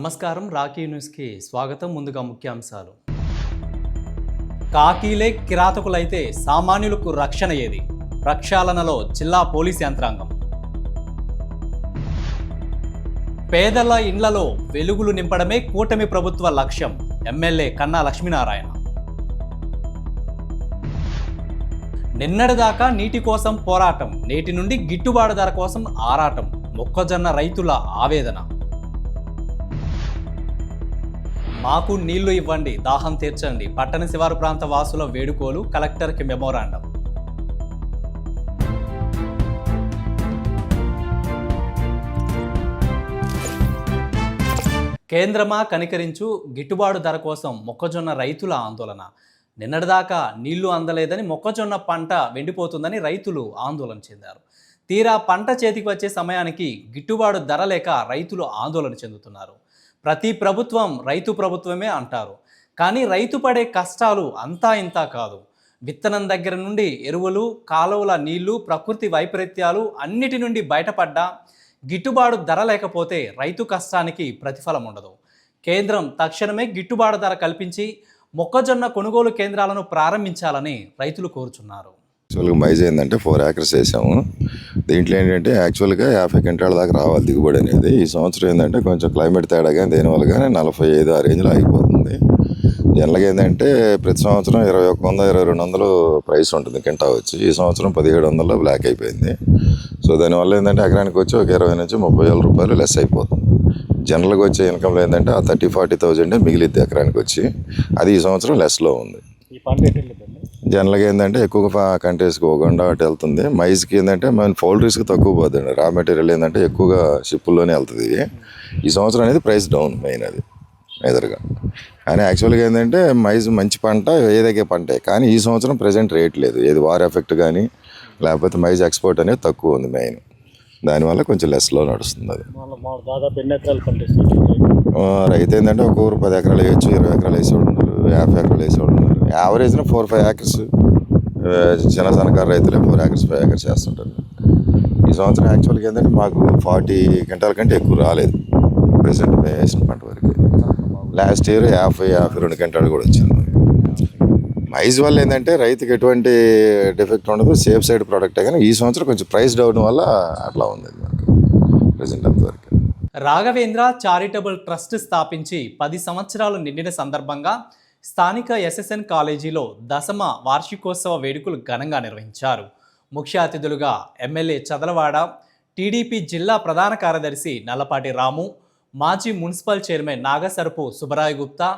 నమస్కారం. రాకీ న్యూస్కి స్వాగతం. ముందుగా ముఖ్యాంశాలు. కాకీలే కిరాతకులైతే సామాన్యులకు రక్షణ ఏది? ప్రక్షాళనలో జిల్లా పోలీస్ యంత్రాంగం. పేదల ఇండ్లలో వెలుగులు నింపడమే కూటమి ప్రభుత్వ లక్ష్యం. ఎమ్మెల్యే కన్నా లక్ష్మీనారాయణ. నిన్నటిదాకా నీటి కోసం పోరాటం, నేటి నుండి గిట్టుబాటు ధర కోసం ఆరాటం. మొక్కజొన్న రైతుల ఆవేదన. మాకు నీళ్లు ఇవ్వండి, దాహం తీర్చండి. పట్టణ శివారు ప్రాంత వాసుల వేడుకోలు, కలెక్టర్కి మెమోరాండం. కేంద్రమా కనికరించు, గిట్టుబాటు ధర కోసం మొక్కజొన్న రైతుల ఆందోళన. నిన్నటిదాకా నీళ్లు అందలేదని మొక్కజొన్న పంట వెండిపోతుందని రైతులు ఆందోళన చెందారు. తీరా పంట చేతికి వచ్చే సమయానికి గిట్టుబాటు ధర లేక రైతులు ఆందోళన చెందుతున్నారు. ప్రతి ప్రభుత్వం రైతు ప్రభుత్వమే అంటారు, కానీ రైతు పడే కష్టాలు అంతా ఇంతా కాదు. విత్తనం దగ్గర నుండి ఎరువులు, కాలువల నీళ్లు, ప్రకృతి వైపరీత్యాలు అన్నిటి నుండి బయటపడ్డా గిట్టుబాటు ధర లేకపోతే రైతు కష్టానికి ప్రతిఫలం ఉండదు. కేంద్రం తక్షణమే గిట్టుబాటు ధర కల్పించి మొక్కజొన్న కొనుగోలు కేంద్రాలను ప్రారంభించాలని రైతులు కోరుచున్నారు. యాక్చువల్గా మైజ్ ఏంటంటే 4 acres వేసాము. దీంట్లో ఏంటంటే యాక్చువల్గా 50 క్వింటాల దాకా రావాలి దిగుబడి అనేది. ఈ సంవత్సరం ఏంటంటే కొంచెం క్లైమేట్ తేడా కానీ దేనివల్ల కానీ 45 ఆ రేంజ్లో ఆగిపోతుంది. జనరల్గా ఏంటంటే ప్రతి సంవత్సరం 2100, 2200 ప్రైస్ ఉంటుంది కింటా వచ్చి. ఈ సంవత్సరం 1700 బ్లాక్ అయిపోయింది. సో దానివల్ల ఏంటంటే ఎకరానికి వచ్చి ఒక 20 నుంచి 30,000 రూపాయలు లెస్ అయిపోతుంది. జనరల్గా వచ్చే ఇన్కంలో ఏంటంటే ఆ 30-40,000 మిగిలిద్ది ఎకరానికి వచ్చి. అది ఈ సంవత్సరం లెస్లో ఉంది. జనరల్గా ఏంటంటే ఎక్కువగా కంట్రీస్కి ఒగండా అటు వెళ్తుంది. మైజ్కి ఏంటంటే మన పౌల్ట్రీస్కి తక్కువ పోతుంది. రా మెటీరియల్ ఏంటంటే ఎక్కువగా షిప్పుల్లోనే వెళ్తుంది. ఈ సంవత్సరం అనేది ప్రైస్ డౌన్ మెయిన్ అది ఎదురుగా. కానీ యాక్చువల్గా ఏంటంటే మైజ్ మంచి పంట, ఏదైతే పంటే. కానీ ఈ సంవత్సరం ప్రజెంట్ రేట్ లేదు. ఏది వార్ ఎఫెక్ట్ కానీ లేకపోతే మైజ్ ఎక్స్పోర్ట్ అనేది తక్కువ ఉంది మెయిన్. దానివల్ల కొంచెం లెస్లో నడుస్తుంది అది. రైతు ఏంటంటే ఒక్కొక్కరు 10 ఎకరాలు వేయచ్చు, 20 ఎకరాలు వేసేవాళ్ళు ఉన్నారు, 50 ఎకరాలు వేసేవాళ్ళు ఉన్నారు. యావరేజ్న 4-5 acres చిన్న సన్నకారు రైతులే 4 acres 5 acres చేస్తుంటారు. ఈ సంవత్సరం యాక్చువల్గా ఏంటంటే మాకు 40 క్వింటాల కంటే ఎక్కువ రాలేదు ప్రెసెంట్ వేసిన పంట వరకు. లాస్ట్ ఇయర్ 50-52 క్వింటాలు కూడా వచ్చింది. మైజ్ వల్ల ఏంటంటే రైతుకి ఎటువంటి డిఫెక్ట్ ఉండదు, సేఫ్ సైడ్ ప్రోడక్టే. కానీ ఈ సంవత్సరం కొంచెం ప్రైస్ డౌన్ వల్ల అట్లా ఉంది మాకు ప్రెసెంట్ అంతవరకు. రాఘవేంద్ర చారిటబుల్ ట్రస్ట్ స్థాపించి 10 సంవత్సరాలు నిండిన సందర్భంగా స్థానిక SSN కాలేజీలో 10వ వార్షికోత్సవ వేడుకలు ఘనంగా నిర్వహించారు. ముఖ్య అతిథులుగా ఎమ్మెల్యే చదలవాడ, టీడీపీ జిల్లా ప్రధాన కార్యదర్శి నల్లపాటి రాము, మాజీ మున్సిపల్ చైర్మన్ నాగసరపు సుబ్బరాయ గుప్తా,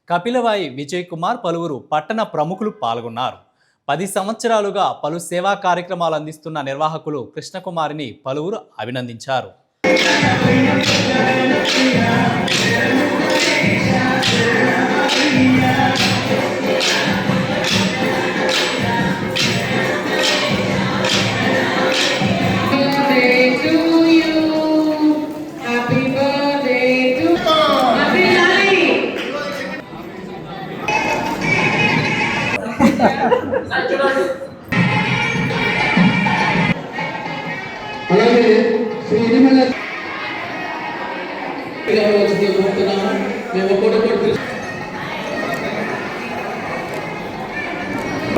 కపిలవాయి విజయ్ కుమార్, పలువురు పట్టణ ప్రముఖులు పాల్గొన్నారు. 10 సంవత్సరాలుగా పలు సేవా కార్యక్రమాలు అందిస్తున్న నిర్వాహకులు కృష్ణకుమారిని పలువురు అభినందించారు.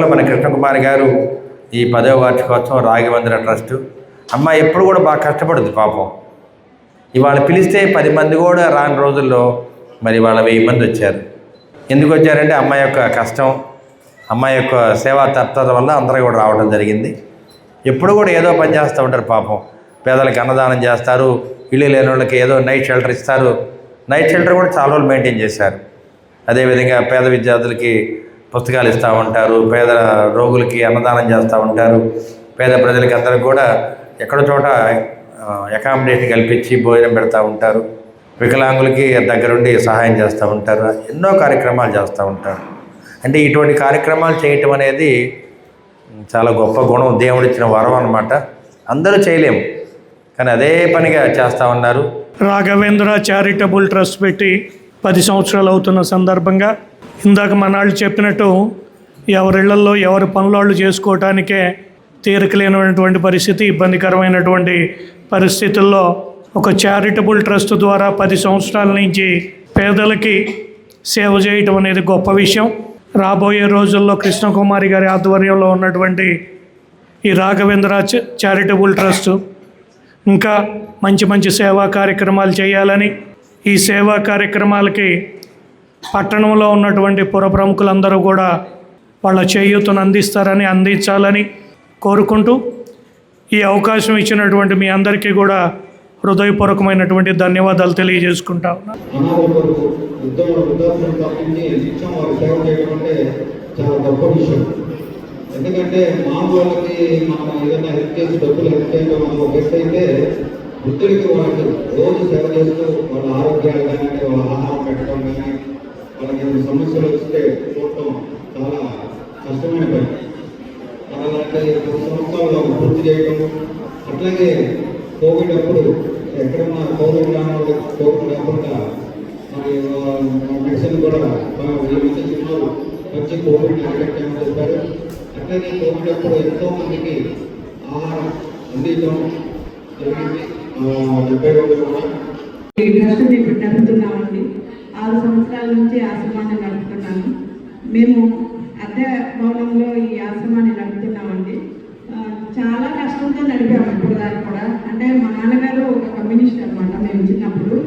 మన కృష్ణకుమారి గారు ఈ 10వ వార్షికోత్సవం రాఘవేంద్ర ట్రస్ట్ అమ్మ ఎప్పుడు కూడా బాగా కష్టపడుతుంది పాపం. ఇవాళ పిలిస్తే 10 మంది కూడా రాని రోజుల్లో మరి వాళ్ళ 1000 మంది వచ్చారు. ఎందుకు వచ్చారంటే అమ్మాయి యొక్క కష్టం, అమ్మాయి యొక్క సేవా తత్పరత వల్ల అందరూ కూడా రావడం జరిగింది. ఎప్పుడు కూడా ఏదో పని చేస్తూ ఉంటారు పాపం. పేదలకు అన్నదానం చేస్తారు, ఇల్లు లేని వాళ్ళకి ఏదో నైట్ షెల్టర్ ఇస్తారు. నైట్ షెల్టర్ కూడా చాలా రోజులు మెయింటైన్ చేశారు. అదేవిధంగా పేద విద్యార్థులకి పుస్తకాలు ఇస్తూ ఉంటారు, పేద రోగులకి అన్నదానం చేస్తూ ఉంటారు. పేద ప్రజలకి అందరికి కూడా ఎక్కడో చోట అకామిడేషన్ కల్పించి భోజనం పెడతా ఉంటారు. వికలాంగులకి దగ్గరుండి సహాయం చేస్తూ ఉంటారు. ఎన్నో కార్యక్రమాలు చేస్తూ ఉంటారు. అంటే ఇటువంటి కార్యక్రమాలు చేయటం అనేది చాలా గొప్ప గుణం, దేవుడిచ్చిన వరం అన్నమాట. అందరూ చేయలేము, కానీ అదే పనిగా చేస్తూ ఉన్నారు. రాఘవేంద్ర చారిటబుల్ ట్రస్ట్ పెట్టి 10 సంవత్సరాలు అవుతున్న సందర్భంగా ఇందాక మనాళ్ళు చెప్పినట్టు ఎవరిళ్లలో ఎవరి పనులు చేసుకోవటానికే తీరిక లేనటువంటి పరిస్థితి, ఇబ్బందికరమైనటువంటి పరిస్థితుల్లో ఒక చారిటబుల్ ట్రస్ట్ ద్వారా 10 సంవత్సరాల నుంచి పేదలకి సేవ చేయటం అనేది గొప్ప విషయం. రాబోయే రోజుల్లో కృష్ణకుమారి గారి ఆధ్వర్యంలో ఉన్నటువంటి ఈ రాఘవేంద్ర చారిటబుల్ ట్రస్ట్ ఇంకా మంచి మంచి సేవా కార్యక్రమాలు చేయాలని, ఈ సేవా కార్యక్రమాలకి పట్టణంలో ఉన్నటువంటి పుర ప్రముఖులందరూ కూడా వాళ్ళ చేయూతను అందించాలని కోరుకుంటూ, ఈ అవకాశం ఇచ్చినటువంటి మీ అందరికీ కూడా హృదయపూర్వకమైనటువంటి ధన్యవాదాలు తెలియజేసుకుంటా ఉన్నాను. చాలా గొప్ప విషయం. ఎందుకంటే మామూలుకి మనం ఏదైనా హెల్ప్ చేసి డబ్బులు హెల్ప్ చేయడం ఒక వ్యక్తి అయితే, వృద్ధులకి వాళ్ళకి రోజు సేవ చేస్తూ వాళ్ళ ఆరోగ్యాలు కానీ వాళ్ళ ఆహారం పెట్టడం కానీ వాళ్ళకి ఏమైనా సమస్యలు వస్తే చూడటం చాలా కష్టమైన పని. అలాంటి 10 సంవత్సరాలు పూర్తి చేయడం. అట్లాగే కోవిడ్ అప్పుడు ఎక్కడన్నా కోవిడ్ కాకుండా మరి మెడిసిన్ కూడా మంచి కోవిడ్ అరికట్టామని చెప్పారు. అట్లాగే కోవిడ్ అప్పుడు ఎంతో మందికి ఆహారం అందించడం జరిగింది. 70 రోజులు కూడా ఈ ట్రస్ట్ ఇప్పుడు నడుపుతున్నామండి. 6 సంవత్సరాల నుంచి ఆశ్రమాన్ని నడుపుతున్నాను. మేము అద్దె భవనంలో ఈ ఆశ్రమాన్ని నడుపుతున్నామండి. చాలా కష్టంతో నడిపాము ఇప్పుడు దాకా కూడా. అంటే మా నాన్నగారు ఒక కమ్యూనిస్ట్ అనమాట. మేము చిన్నప్పుడు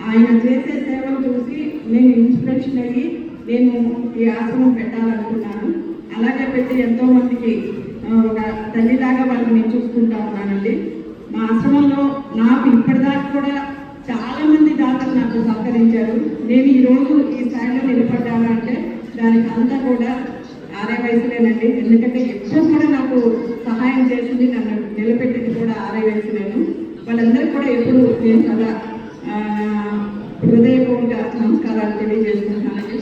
ఆయన చేసే సేవలు చూసి నేను ఇన్స్పిరేషన్ అయ్యి నేను ఈ ఆశ్రమం పెట్టాలనుకున్నాను. అలాగే పెట్టి ఎంతోమందికి ఒక తల్లిలాగా వాళ్ళని నేను చూసుకుంటా ఉన్నానండి. మా ఆశ్రమంలో నాకు ఇప్పటిదాకా కూడా చాలామంది దాతలు నాకు సహకరించారు. నేను ఈరోజు ఈ స్థాయిలో నిలబడ్డాను అంటే దానికి అంతా కూడా ఆర్య వయసులేనండి. ఎందుకంటే ఎక్కువ కూడా నాకు సహాయం చేసింది, నన్ను నిలబెట్టింది కూడా ఆర్య వయసులేను. వాళ్ళందరికీ కూడా ఎప్పుడు నేను చాలా హృదయపూర్వక నమస్కారాలు తెలియజేసుకుంటున్నానండి.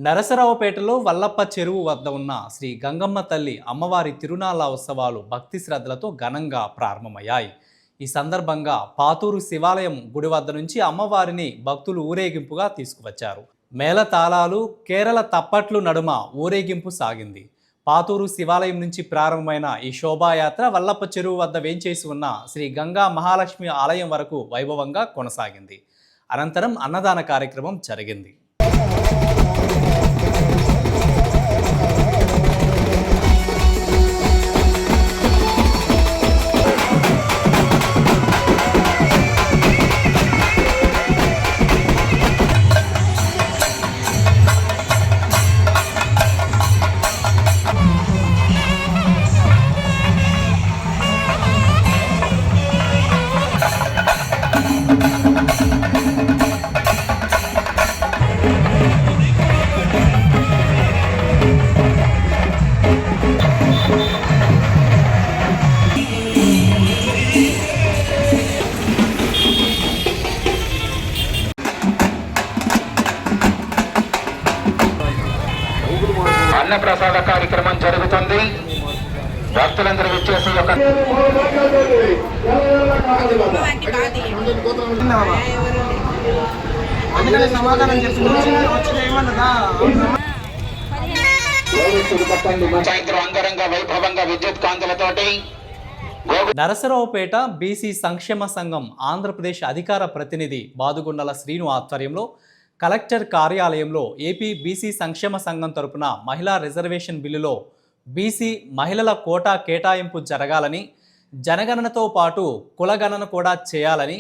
నరసరావుపేటలో వల్లప్ప చెరువు వద్ద ఉన్న శ్రీ గంగమ్మ తల్లి అమ్మవారి తిరునాళ్ళ ఉత్సవాలు భక్తి శ్రద్ధలతో ఘనంగా ప్రారంభమయ్యాయి. ఈ సందర్భంగా పాతూరు శివాలయం గుడి వద్ద నుంచి అమ్మవారిని భక్తులు ఊరేగింపుగా తీసుకువచ్చారు. మేళతాళాలు, కేరళ తప్పట్లు నడుమ ఊరేగింపు సాగింది. పాతూరు శివాలయం నుంచి ప్రారంభమైన ఈ శోభాయాత్ర వల్లప్ప చెరువు వద్ద వేంచేసి ఉన్న శ్రీ గంగా మహాలక్ష్మి ఆలయం వరకు వైభవంగా కొనసాగింది. అనంతరం అన్నదాన కార్యక్రమం జరిగింది. అన్నప్రసాద కార్యక్రమం జరుగుతుంది. భక్తులందరూ వచ్చేసి సాయంత్రం అంగరంగ వైభవంగా విద్యుత్ కాంతులతోటి నరసరావుపేట బీసీ సంక్షేమ సంఘం ఆంధ్రప్రదేశ్ అధికార ప్రతినిధి బాదుగుండల శ్రీను ఆధ్వర్యంలో కలెక్టర్ కార్యాలయంలో ఏపీ బీసీ సంక్షేమ సంఘం తరపున మహిళా రిజర్వేషన్ బిల్లులో బీసీ మహిళల కోటా కేటాయింపు జరగాలని, జనగణనతో పాటు కులగణన కూడా చేయాలని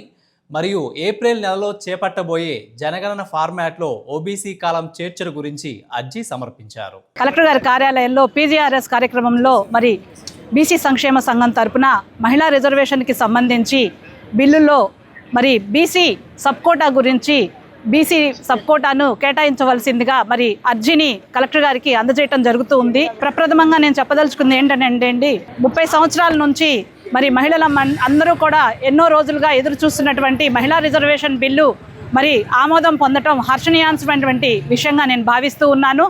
మరియు ఏప్రిల్ నెలలో చేపట్టబోయే జనగణన ఫార్మాట్లో ఓబీసీ కాలం చేర్చర గురించి అర్జీ సమర్పించారు. కలెక్టర్ గారి కార్యాలయంలో పీజీఆర్ఎస్ కార్యక్రమంలో మరి బీసీ సంక్షేమ సంఘం తరపున మహిళా రిజర్వేషన్కి సంబంధించి బిల్లులో మరి బీసీ సబ్ కోటా గురించి బీసీ సబ్ కోటాను కేటాయించవలసిందిగా మరి అర్జీని కలెక్టర్ గారికి అందజేయడం జరుగుతూ ఉంది. ప్రప్రథమంగా నేను చెప్పదలుచుకుంది ఏంటంటే 30 సంవత్సరాల నుంచి మరి మహిళల అందరూ కూడా ఎన్నో రోజులుగా ఎదురు చూస్తున్నటువంటి మహిళా రిజర్వేషన్ బిల్లు మరి ఆమోదం పొందటం హర్షణీయాంశమైనటువంటి విషయంగా నేను భావిస్తూ ఉన్నాను.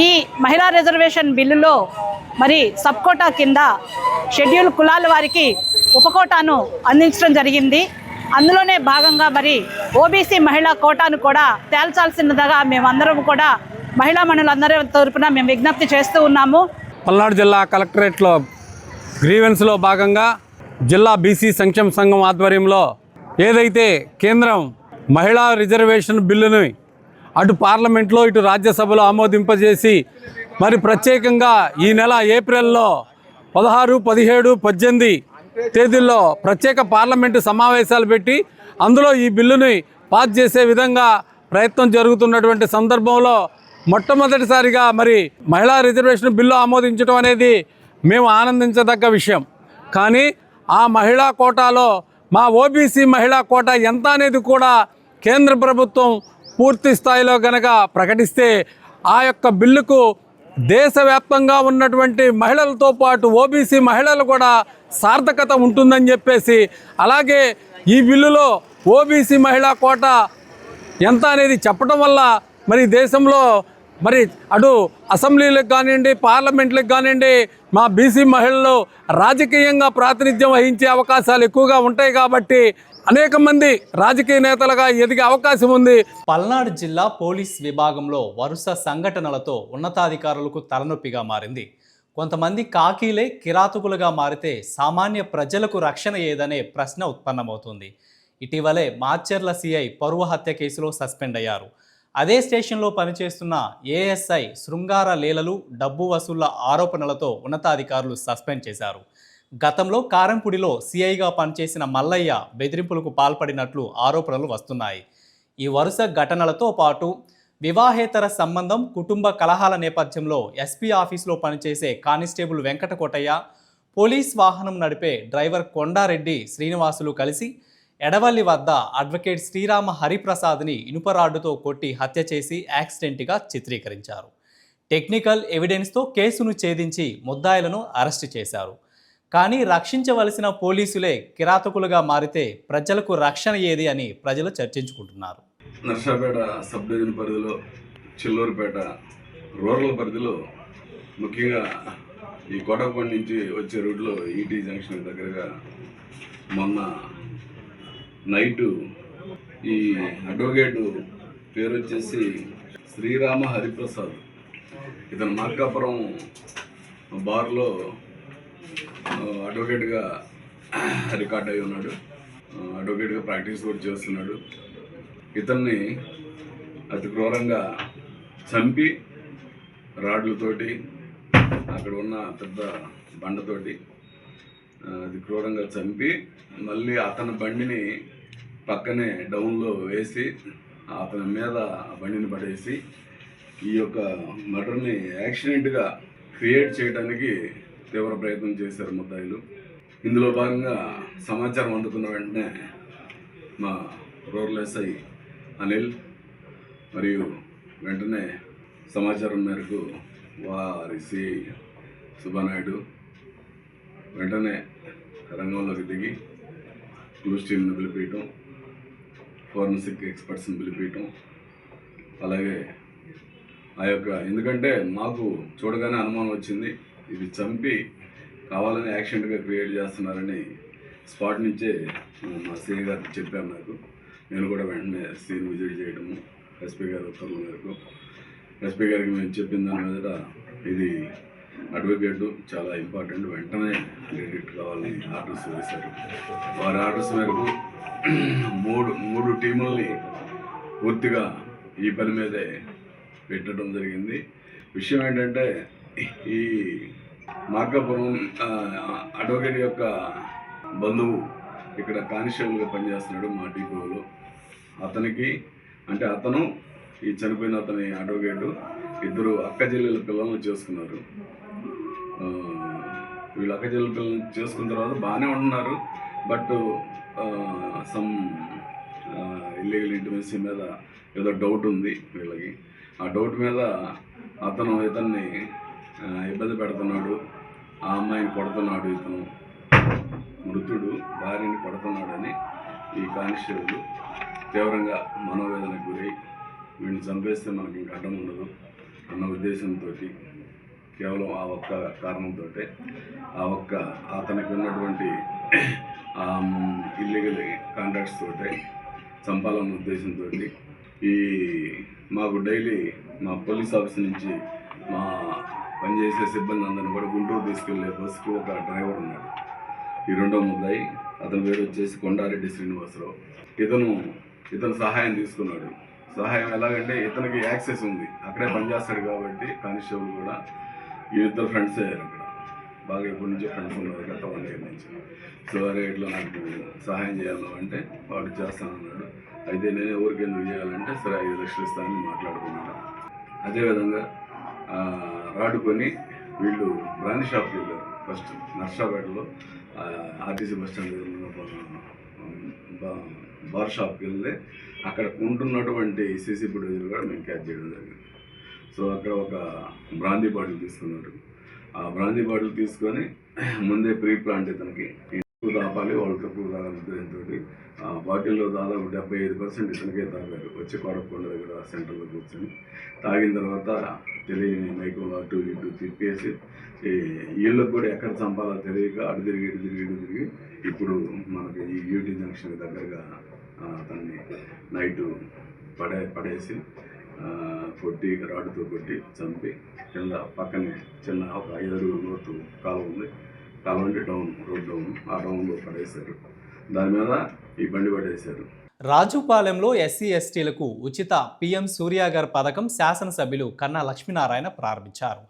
ఈ మహిళా రిజర్వేషన్ బిల్లులో మరి సబ్ కోటా కింద షెడ్యూల్ కులాల వారికి ఉపకోటాను అందించడం జరిగింది. అందులోనే భాగంగా మరి ఓబీసీ మహిళా కోటాను కూడా తేల్చాల్సినదిగా మేమందరం కూడా మహిళా మనులందరి తరపున మేము విజ్ఞప్తి చేస్తూ ఉన్నాము. పల్నాడు జిల్లా కలెక్టరేట్లో గ్రీవెన్స్లో భాగంగా జిల్లా బీసీ సంక్షేమ సంఘం ఆధ్వర్యంలో ఏదైతే కేంద్రం మహిళా రిజర్వేషన్ బిల్లుని అటు పార్లమెంట్లో ఇటు రాజ్యసభలో ఆమోదింపజేసి మరి ప్రత్యేకంగా ఈ నెల ఏప్రిల్లో 16, 17, 18 తేదీల్లో ప్రత్యేక పార్లమెంటు సమావేశాలు పెట్టి అందులో ఈ బిల్లుని పాస్ చేసే విధంగా ప్రయత్నం జరుగుతున్నటువంటి సందర్భంలో మొట్టమొదటిసారిగా మరి మహిళా రిజర్వేషన్ బిల్లు ఆమోదించడం అనేది మేము ఆనందించదగ్గ విషయం. కానీ ఆ మహిళా కోటాలో మా ఓబీసీ మహిళా కోటా ఎంత అనేది కూడా కేంద్ర ప్రభుత్వం పూర్తి స్థాయిలో గనక ప్రకటిస్తే ఆ యొక్క బిల్లుకు దేశవ్యాప్తంగా ఉన్నటువంటి మహిళలతో పాటు ఓబీసీ మహిళలు కూడా సార్థకత ఉంటుందని చెప్పేసి, అలాగే ఈ బిల్లులో ఓబీసీ మహిళా కోటా ఎంత అనేది చెప్పడం వల్ల మరి దేశంలో మరి అటు అసెంబ్లీలకు కానివ్వండి, పార్లమెంట్లకు కానివ్వండి మా బీసీ మహిళలు రాజకీయంగా ప్రాతినిధ్యం వహించే అవకాశాలు ఎక్కువగా ఉంటాయి కాబట్టి అనేక మంది రాజకీయ నేతలుగా ఎదిగే అవకాశం ఉంది. పల్నాడు జిల్లా పోలీస్ విభాగంలో వరుస సంఘటనలతో ఉన్నతాధికారులకు తలనొప్పిగా మారింది. కొంతమంది కాకీలే కిరాతకులుగా మారితే సామాన్య ప్రజలకు రక్షణ ఏదనే ప్రశ్న ఉత్పన్నమవుతుంది. ఇటీవలే మాచర్ల సిఐ పరువు హత్య కేసులో సస్పెండ్ అయ్యారు. అదే స్టేషన్లో పనిచేస్తున్న ఏఎస్ఐ శృంగార లీలలు, డబ్బు వసూళ్ల ఆరోపణలతో ఉన్నతాధికారులు సస్పెండ్ చేశారు. గతంలో కారంపూడిలో సిఐగా పనిచేసిన మల్లయ్య బెదిరింపులకు పాల్పడినట్లు ఆరోపణలు వస్తున్నాయి. ఈ వరుస ఘటనలతో పాటు వివాహేతర సంబంధం, కుటుంబ కలహాల నేపథ్యంలో ఎస్పీ ఆఫీసులో పనిచేసే కానిస్టేబుల్ వెంకటకోటయ్య, పోలీస్ వాహనం నడిపే డ్రైవర్ కొండారెడ్డి శ్రీనివాసులు కలిసి ఎడవల్లి వద్ద అడ్వకేట్ శ్రీరామ హరిప్రసాద్ని ఇనుపరాడ్డుతో కొట్టి హత్య చేసి యాక్సిడెంట్గా చిత్రీకరించారు. టెక్నికల్ ఎవిడెన్స్తో కేసును ఛేదించి ముద్దాయిలను అరెస్టు చేశారు. కానీ రక్షించవలసిన పోలీసులే కిరాతకులుగా మారితే ప్రజలకు రక్షణ ఏది అని ప్రజలు చర్చించుకుంటున్నారు. నర్సాపేట సబ్ డివిజన్ పరిధిలో, చిల్లూరుపేట రూరల్ పరిధిలో, ముఖ్యంగా ఈ కోటప్పటి నుంచి వచ్చే రూట్లో ఈటీ జంక్షన్ దగ్గరగా మొన్న నైటు ఈ అడ్వకేటు పేరు వచ్చేసి శ్రీరామ హరిప్రసాద్, ఇతను మార్కాపురం బార్లో అడ్వకేట్గా రికార్డ్ అయి ఉన్నాడు. అడ్వకేట్గా ప్రాక్టీస్ కూడా చేస్తున్నాడు. ఇతన్ని అతి క్రూరంగా చంపి రాడ్లతోటి, అక్కడ ఉన్న పెద్ద బండతోటి అతి క్రూరంగా చంపి మళ్ళీ అతని బండిని పక్కనే డౌన్లో వేసి అతని మీద ఆ బండిని పడేసి ఈ యొక్క మర్డర్ని యాక్సిడెంట్గా క్రియేట్ చేయడానికి తీవ్ర ప్రయత్నం చేశారు ముద్దాయిలు. ఇందులో భాగంగా సమాచారం అందుకున్న వెంటనే మా రూరల్ ఎస్ఐ అనిల్ మరియు వెంటనే సమాచారం మేరకు వారి సిఐ సుబ్బానాయుడు వెంటనే రంగంలోకి దిగి క్లూస్ టీమ్ని పిలిపించడం, ఫోరెన్సిక్ ఎక్స్పర్ట్స్ని పిలిపించడం, అలాగే ఆ యొక్క ఎందుకంటే మాకు చూడగానే అనుమానం వచ్చింది, ఇది చంపి కావాలని యాక్సిడెంట్గా క్రియేట్ చేస్తున్నారని స్పాట్ నుంచే మా సిఐ గారికి చెప్పారు నాకు. నేను కూడా వెంటనే సీన్ విజిట్ చేయడము, ఎస్పీ గారి ఉత్తర్వుల మేరకు ఎస్పీ గారికి మేము చెప్పిన దాని మీద ఇది అడ్వకేటు చాలా ఇంపార్టెంట్, వెంటనే క్రెడిట్ కావాలని ఆర్డర్స్ వేశారు. వారి ఆర్డర్స్ మేరకు మూడు టీముల్ని పూర్తిగా ఈ పని మీదే పెట్టడం జరిగింది. విషయం ఏంటంటే ఈ మార్కాపురం అడ్వకేట్ యొక్క బంధువు ఇక్కడ కానిస్టేబుల్గా పనిచేస్తున్నాడు మా డిపోలో. అతనికి అంటే అతను ఈ చనిపోయిన అతని అడ్వకేటు ఇద్దరు అక్క చెల్లెల పిల్లలను చేసుకున్నారు. వీళ్ళు అక్క చెల్లెల పిల్లలను చేసుకున్న తర్వాత బాగానే ఉంటున్నారు. బట్ సమ్ ఇల్లీగల్ ఇంటిమసీ మీద ఏదో డౌట్ ఉంది వీళ్ళకి. ఆ డౌట్ మీద అతను ఇతన్ని ఇబ్బంది పెడుతున్నాడు, ఆ అమ్మాయిని కొడుతున్నాడు, ఇతను మృతుడు భార్యని కొడుతున్నాడని ఈ కానిస్టేబుల్ తీవ్రంగా మనోవేదనకు గురై వీడిని చంపేస్తే మనకి ఇంక అడ్డం ఉండదు అన్న ఉద్దేశంతో కేవలం ఆ ఒక్క కారణంతో ఆ ఒక్క అతనికి ఉన్నటువంటి ఇల్లీగల్ కాంట్రాక్ట్స్ తోటే చంపాలన్న ఉద్దేశంతో ఈ మాకు డైలీ మా పోలీస్ ఆఫీస్ నుంచి మా పనిచేసే సిబ్బంది అందరిని కూడా గుంటూరు తీసుకెళ్లే బస్సుకు ఒక డ్రైవర్ ఉన్నాడు. ఈ రెండో ముద్దాయి అతని పేరు వచ్చేసి కొండారెడ్డి శ్రీనివాసరావు. ఇతను సహాయం తీసుకున్నాడు. సహాయం ఎలాగంటే ఇతనికి యాక్సెస్ ఉంది, అక్కడే పనిచేస్తాడు కాబట్టి కానిస్టేబుల్ కూడా ఈ ఇద్దరు ఫ్రెండ్స్ అయ్యారు. అక్కడ బాగా ఎప్పటి నుంచో ఫ్రెండ్స్ ఉన్నారు గత 1 year నుంచి. సో అరే ఇట్లా నాకు సహాయం చేయాలి అంటే వాడు చేస్తానన్నాడు. అయితే నేను ఎవరికి ఎందుకు చేయాలంటే సరే 5 లక్షలు ఇస్తానని మాట్లాడుకున్నాను. అదేవిధంగా రాడు కొని వీళ్ళు బ్రాండ్ షాప్కి వెళ్ళారు. ఫస్ట్ నర్సాపేటలో ఆర్టీసీ బస్ స్టాండ్ బార్ షాప్కి వెళ్తే అక్కడ ఉంటున్నటువంటి సీసీ ఫుటేజ్ కూడా మేము క్యాచ్ చేయడం జరిగింది. సో అక్కడ ఒక బ్రాందీ బాటిల్ తీసుకున్నారు. ఆ బ్రాందీ బాటిల్ తీసుకొని ముందే ప్రీ ప్లాంట్ ఇతనికి ఎక్కువ తాపాలి, వాళ్ళు తక్కువ తాగాలి ఉద్దేశంతో ఆ బాటిల్లో దాదాపు 75% ఇతనికే తాగారు. వచ్చి కొడకొండ దగ్గర సెంటర్లో కూర్చొని తాగిన తర్వాత తెలియని మైకంలో అటు ఇటు తిప్పేసి వీళ్ళకి కూడా ఎక్కడ చంపాలో తెలియక అటు తిరిగి ఇప్పుడు మనకి ఈ యూటీ జంక్షన్ దగ్గరగా అతన్ని నైటు పడేసి కొట్టి రాడుతో కొట్టి చంపి కింద పక్కనే చిన్న ఒక 5 అడుగుల లోతు కాలువ ఉంది. కాలువ అంటే రోడ్ డౌన్, ఆ డౌన్లో పడేశారు. దాని మీద ఈ బండి పడేశారు. రాజుపాలెంలో ఎస్సీ ఎస్టీలకు ఉచిత పీఎం సూర్యాగర్ పథకం శాసనసభ్యులు కన్నా లక్ష్మీనారాయణ ప్రారంభించారు.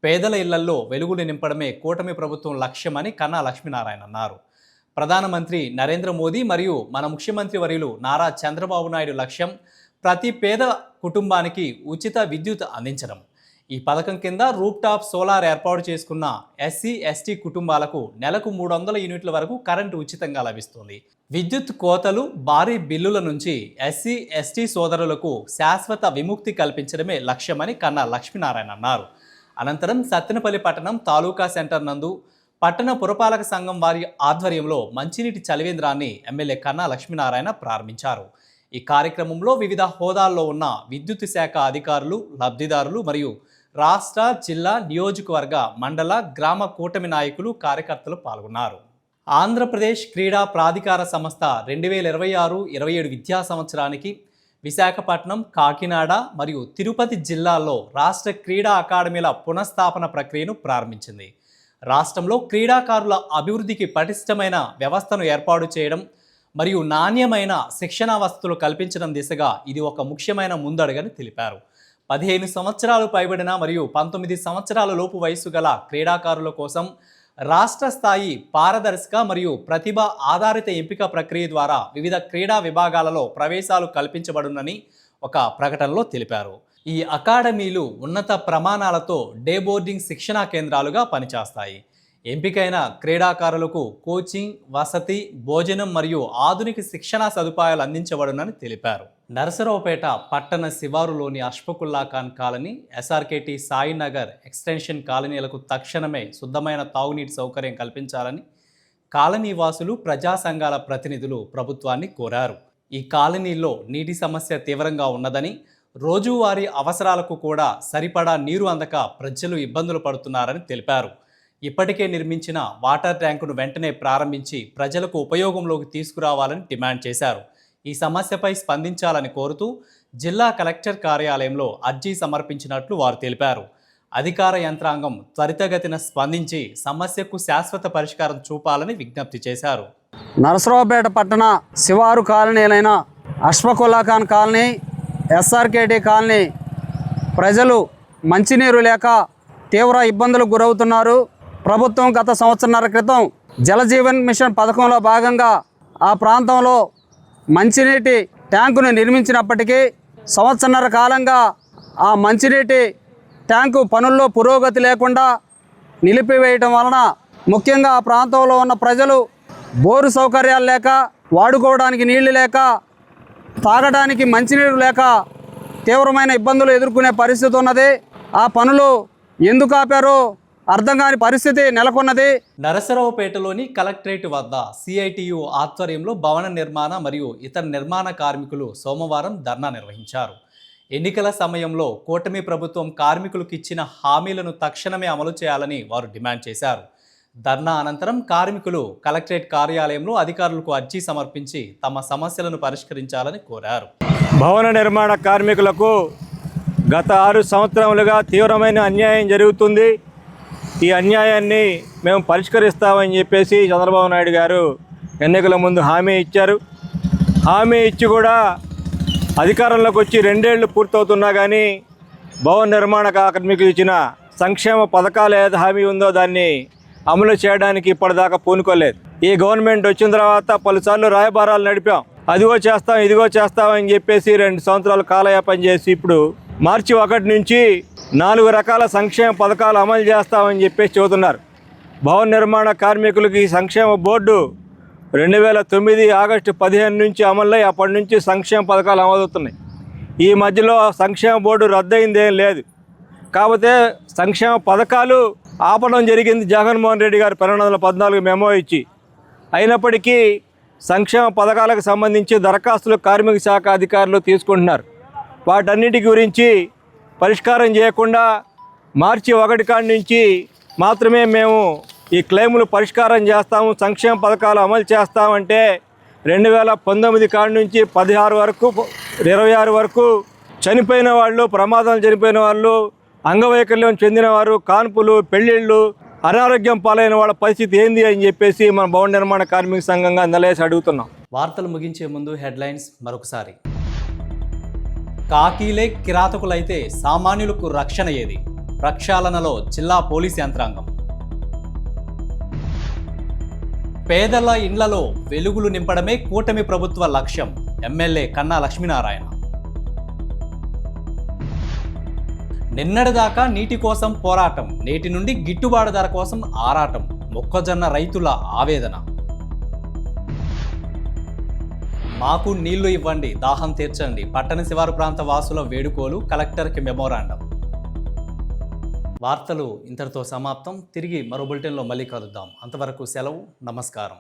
పేదల ఇళ్లల్లో వెలుగులు నింపడమే కూటమి ప్రభుత్వం లక్ష్యమని కన్నా లక్ష్మీనారాయణ అన్నారు. ప్రధానమంత్రి నరేంద్ర మోదీ మరియు మన ముఖ్యమంత్రి వర్యులు నారా చంద్రబాబు నాయుడు లక్ష్యం ప్రతి పేద కుటుంబానికి ఉచిత విద్యుత్ అందించడం. ఈ పథకం కింద రూఫ్టాప్ సోలార్ ఏర్పాటు చేసుకున్న ఎస్సీ ఎస్టీ కుటుంబాలకు నెలకు 300 యూనిట్ల వరకు కరెంటు ఉచితంగా లభిస్తుంది. విద్యుత్ కోతలు, భారీ బిల్లుల నుంచి ఎస్సీ ఎస్టీ సోదరులకు శాశ్వత విముక్తి కల్పించడమే లక్ష్యమని కన్నా లక్ష్మీనారాయణ అన్నారు. అనంతరం సత్తెనపల్లి పట్టణం తాలూకా సెంటర్ నందు పట్టణ పురపాలక సంఘం వారి ఆధ్వర్యంలో మంచినీటి చలివేంద్రాన్ని ఎమ్మెల్యే కన్నా లక్ష్మీనారాయణ ప్రారంభించారు. ఈ కార్యక్రమంలో వివిధ హోదాల్లో ఉన్న విద్యుత్ శాఖ అధికారులు, లబ్ధిదారులు మరియు రాష్ట్ర, జిల్లా, నియోజకవర్గ, మండల, గ్రామ కూటమి నాయకులు, కార్యకర్తలు పాల్గొన్నారు. ఆంధ్రప్రదేశ్ క్రీడా ప్రాధికార సంస్థ 2026-27 విద్యా సంవత్సరానికి విశాఖపట్నం, కాకినాడ మరియు తిరుపతి జిల్లాల్లో రాష్ట్ర క్రీడా అకాడమీల పునఃస్థాపన ప్రక్రియను ప్రారంభించింది. రాష్ట్రంలో క్రీడాకారుల అభివృద్ధికి పటిష్టమైన వ్యవస్థను ఏర్పాటు చేయడం మరియు నాణ్యమైన శిక్షణా వసతులు కల్పించడం దిశగా ఇది ఒక ముఖ్యమైన ముందడుగని తెలిపారు. 15 సంవత్సరాలు పైబడిన మరియు 19 సంవత్సరాల లోపు వయసు గల క్రీడాకారుల కోసం రాష్ట్ర స్థాయి పారదర్శక మరియు ప్రతిభ ఆధారిత ఎంపిక ప్రక్రియ ద్వారా వివిధ క్రీడా విభాగాలలో ప్రవేశాలు కల్పించబడునని ఒక ప్రకటనలో తెలిపారు. ఈ అకాడమీలు ఉన్నత ప్రమాణాలతో డే బోర్డింగ్ శిక్షణా కేంద్రాలుగా పనిచేస్తాయి. ఎంపికైన క్రీడాకారులకు కోచింగ్, వసతి, భోజనం మరియు ఆధునిక శిక్షణా సదుపాయాలు అందించబడునని తెలిపారు. నరసరావుపేట పట్టణ శివారులోని Ashfaqulla Khan colony, SRKT Sainagar extension కాలనీలకు తక్షణమే శుద్ధమైన తాగునీటి సౌకర్యం కల్పించాలని కాలనీ వాసులు, ప్రజా సంఘాల ప్రతినిధులు ప్రభుత్వాన్ని కోరారు. ఈ కాలనీలో నీటి సమస్య తీవ్రంగా ఉన్నదని, రోజువారీ అవసరాలకు కూడా సరిపడా నీరు అందక ప్రజలు ఇబ్బందులు పడుతున్నారని తెలిపారు. ఇప్పటికే నిర్మించిన వాటర్ ట్యాంకును వెంటనే ప్రారంభించి ప్రజలకు ఉపయోగంలోకి తీసుకురావాలని డిమాండ్ చేశారు. ఈ సమస్యపై స్పందించాలని కోరుతూ జిల్లా కలెక్టర్ కార్యాలయంలో అర్జీ సమర్పించినట్లు వారు తెలిపారు. అధికార యంత్రాంగం త్వరితగతిన స్పందించి సమస్యకు శాశ్వత పరిష్కారం చూపాలని విజ్ఞప్తి చేశారు. నరసరావుపేట పట్టణ శివారు కాలనీలైన Ashfaqulla Khan colony, SRKT colony ప్రజలు మంచినీరు లేక తీవ్ర ఇబ్బందులకు గురవుతున్నారు. ప్రభుత్వం గత సంవత్సరన్నర క్రితం జలజీవన్ మిషన్ పథకంలో భాగంగా ఆ ప్రాంతంలో మంచినీటి ట్యాంకును నిర్మించినప్పటికీ సంవత్సరన్నర కాలంగా ఆ మంచినీటి ట్యాంకు పనుల్లో పురోగతి లేకుండా నిలిపివేయటం వలన ముఖ్యంగా ఆ ప్రాంతంలో ఉన్న ప్రజలు బోరు సౌకర్యాలు లేక, వాడుకోవడానికి నీళ్లు లేక, తాగడానికి మంచినీరు లేక తీవ్రమైన ఇబ్బందులు ఎదుర్కొనే పరిస్థితి ఉన్నది. ఆ పనులు ఎందుకు ఆపారో అర్థం కాని పరిస్థితి నెలకొన్నది. నరసరావుపేటలోని కలెక్టరేట్ వద్ద సిఐటియు ఆధ్వర్యంలో భవన నిర్మాణ మరియు ఇతర నిర్మాణ కార్మికులు సోమవారం ధర్నా నిర్వహించారు. ఎన్నికల సమయంలో కూటమి ప్రభుత్వం కార్మికులకు ఇచ్చిన హామీలను తక్షణమే అమలు చేయాలని వారు డిమాండ్ చేశారు. ధర్నా అనంతరం కార్మికులు కలెక్టరేట్ కార్యాలయంలో అధికారులకు అర్జీ సమర్పించి తమ సమస్యలను పరిష్కరించాలని కోరారు. భవన నిర్మాణ కార్మికులకు గత 6 సంవత్సరాలుగా తీవ్రమైన అన్యాయం జరుగుతుంది. ఈ అన్యాయాన్ని మేము పరిష్కరిస్తామని చెప్పేసి చంద్రబాబు నాయుడు గారు ఎన్నికల ముందు హామీ ఇచ్చారు. హామీ ఇచ్చి కూడా అధికారంలోకి వచ్చి 2 ఏళ్ళు పూర్తవుతున్నా కానీ భవన నిర్మాణ కార్మికులు ఇచ్చిన సంక్షేమ పథకాలు ఏది హామీ ఉందో దాన్ని అమలు చేయడానికి ఇప్పటిదాకా పూనుకోలేదు. ఈ గవర్నమెంట్ వచ్చిన తర్వాత పలుసార్లు రాయబారాలు నడిపాం. అదిగో చేస్తాం ఇదిగో చేస్తాం అని చెప్పేసి 2 సంవత్సరాలు కాలయాపన చేసి ఇప్పుడు మార్చి 1 నుంచి 4 రకాల సంక్షేమ పథకాలు అమలు చేస్తామని చెప్పేసి చెబుతున్నారు. భవన నిర్మాణ కార్మికులకి సంక్షేమ బోర్డు 2009 ఆగస్టు 15 నుంచి అమలై అప్పటి నుంచి సంక్షేమ పథకాలు అమలవుతున్నాయి. ఈ మధ్యలో సంక్షేమ బోర్డు రద్దయిందేం లేదు. కాకపోతే సంక్షేమ పథకాలు ఆపడం జరిగింది జగన్మోహన్ రెడ్డి గారు 2014 మెమో ఇచ్చి. అయినప్పటికీ సంక్షేమ పథకాలకు సంబంధించి దరఖాస్తులు కార్మిక శాఖ అధికారులు తీసుకుంటున్నారు. వాటన్నిటి గురించి పరిష్కారం చేయకుండా మార్చి 1 కాడి నుంచి మాత్రమే మేము ఈ క్లెయిములు పరిష్కారం చేస్తాము, సంక్షేమ పథకాలు అమలు చేస్తామంటే 2019 కాడి నుంచి 16 వరకు 26 వరకు చనిపోయిన వాళ్ళు, ప్రమాదాలు చనిపోయిన వాళ్ళు, అంగవైకల్యం చెందిన వారు, కాన్పులు, పెళ్ళిళ్ళు, అనారోగ్యం పాలైన వాళ్ళ పరిస్థితి ఏంది అని చెప్పేసి మన భవన నిర్మాణ కార్మిక సంఘంగా నిలయేసి అడుగుతున్నాం. వార్తలు ముగించే ముందు హెడ్లైన్స్ మరొకసారి. కాకీలే కిరాతకులైతే సామాన్యులకు రక్షణ ఏది? ప్రక్షాళనలో జిల్లా పోలీస్ యంత్రాంగం. పేదల ఇండ్లలో వెలుగులు నింపడమే కూటమి ప్రభుత్వ లక్ష్యం. ఎమ్మెల్యే కన్నా లక్ష్మీనారాయణ. నిన్నటిదాకా నీటి కోసం పోరాటం, నేటి నుండి గిట్టుబాటు ధర కోసం ఆరాటం. మొక్కజొన్న రైతుల ఆవేదన. మాకు నీళ్లు ఇవ్వండి, దాహం తీర్చండి, పట్టణ శివారు ప్రాంత వాసుల వేడుకోలు, కలెక్టర్కి మెమోరాండం. వార్తలు ఇంతటితో సమాప్తం. తిరిగి మరో బులెటిన్లో మళ్ళీ కలుద్దాం. అంతవరకు సెలవు. నమస్కారం.